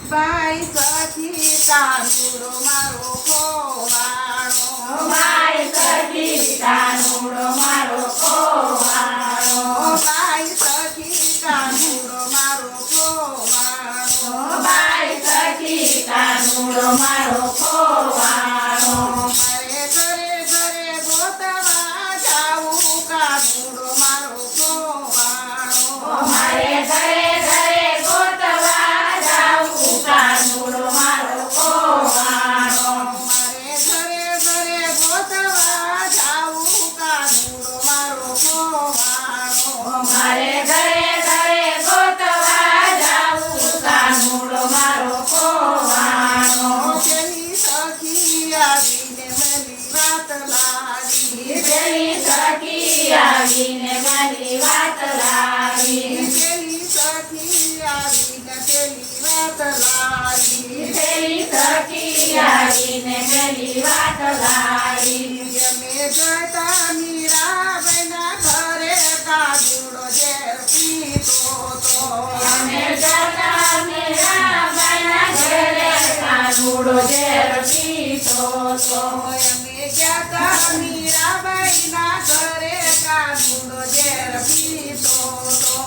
ભાઈ સખી કાનુડો મારો ખોવાણો, ભાઈ સખી કાનુડો મારો ખોવાણો, ભાઈ સખી કાનુડો મારો ખોવાણો, ભાઈ સખી કાનુડો મારો ખોવાણો, મારે ઘરે ઘરે ગોતવા જાવું કાનુડો મારો ખોવાણો, મારે ઘરે ઘરે ગોતવા જાવું કાનુડો મારો ખોવાણો, મારે ઘરે ઘરે ગોતવા જાવું કાનુડો મારો ખોવાણો, મારે ઘરે ઘરે ગોતવા જાવું કાનુડો મારો ખોવાણો, પેલી સખી આવીને મને વાત લાવી, પેલી સખી આવીને મારી વાત લાવી, પેલી સખી આવીને પેલી વાત લાવી, પેલી સખી આવીને પેલી વાત લાવી, અમે જતા મીરાબાઈના ઘરે કાનુડો ઝેર પીતો તો, અમે જતા મીરાબાઈના ઘરે કાનુડો ઝેર પીતો તો, અમે જતા મીરાબાઈના ઘરે કાનુડો ઝેર પીતો તો,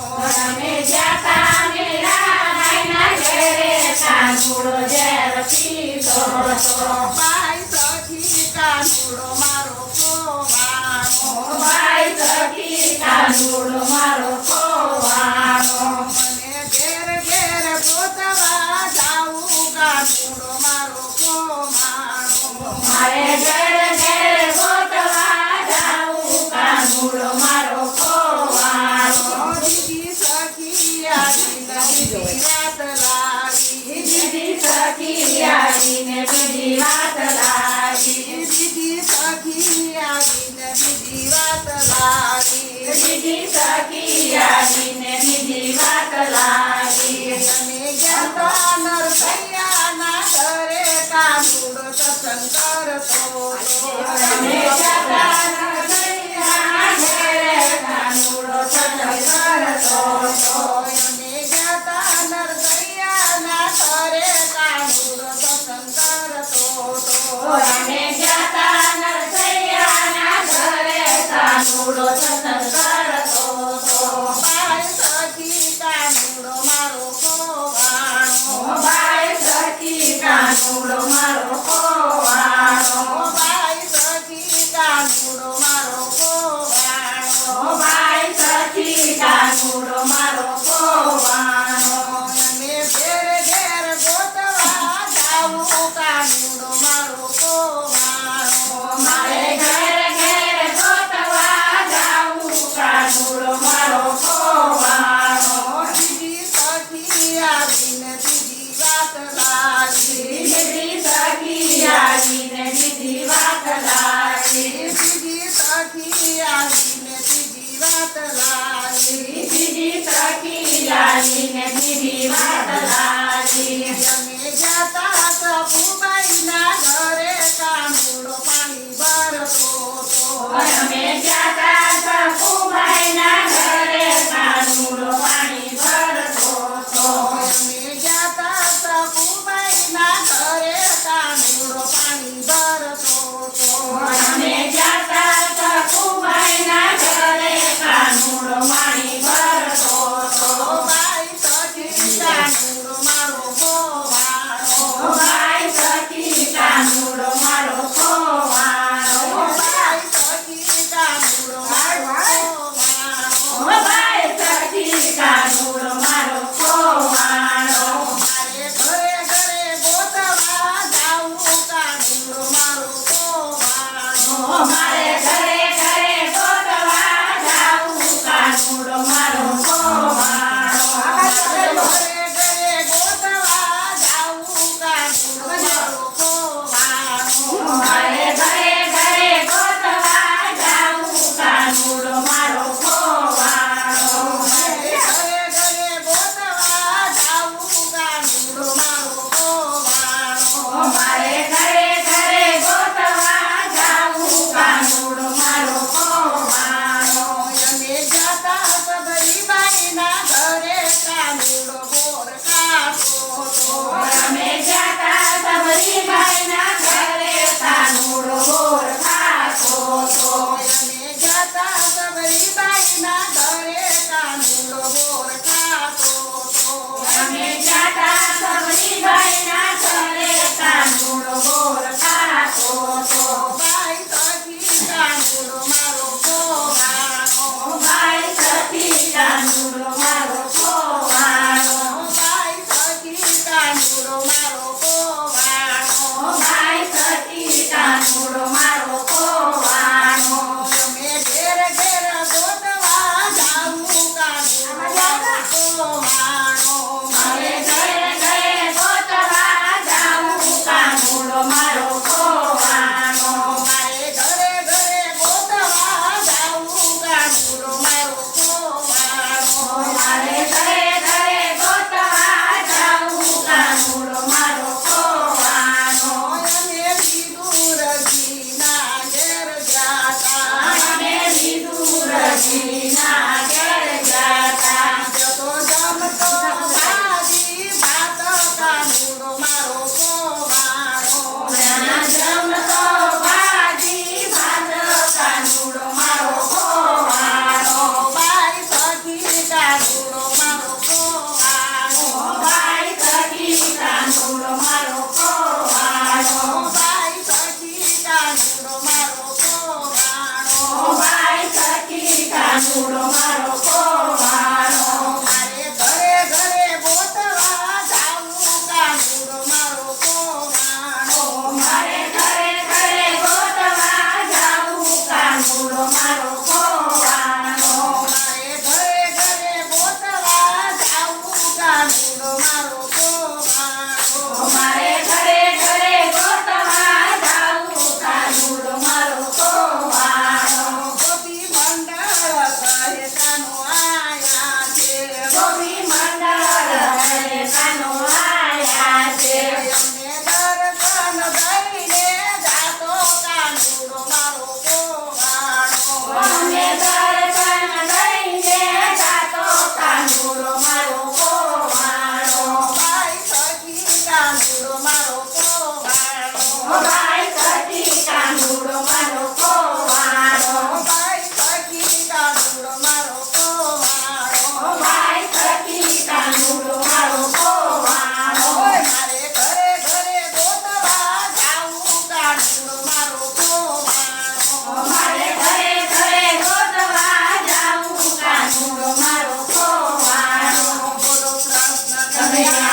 અમે જતા મીરાબાઈના ઘરે કાનુડો ઝેર પીતો તો, ભાઈ સખી કાનુડો મારો ખોવાણો, ભાઈ સખી કાનુડો મારો ખોવાણો, મને ઘેર ઘેર ગોતવા જાવું કાનુડો મારો ખોવાણો, મારે ઘરે ઘરે ગોતવા જાવું કાનુડો મારો ખોવાણો, દીદી સખી આવીને બીજી વાત લાવી, દીદી સખી આવીને બીજી વાત લાવી, દીદી સખી આવીને બીજી વાત લાવી, દીદી સખી આવીને બીજી વાત લાવી, અમે ગયા નરસૈયાના ઘરે કાનુડો સત્સંગ કરતો હતો. અમે જતા નરસૈયાના ઘરે કાનુડો સત્સંગ કરતો હતો, અમે ગયા નરસૈયાના ઘરે કાનુડો સત્સંગ કરતો હતો. અમે જતા નરસૈયાના ઘરે કાનુડો સત્સંગ કરતો હતો, ભાઈ સખી કાનુડો મારો ખોવાણો, ભાઈ સખી કાનુડો મારો ખોવાણો, ભાઈ સખી કનૈયા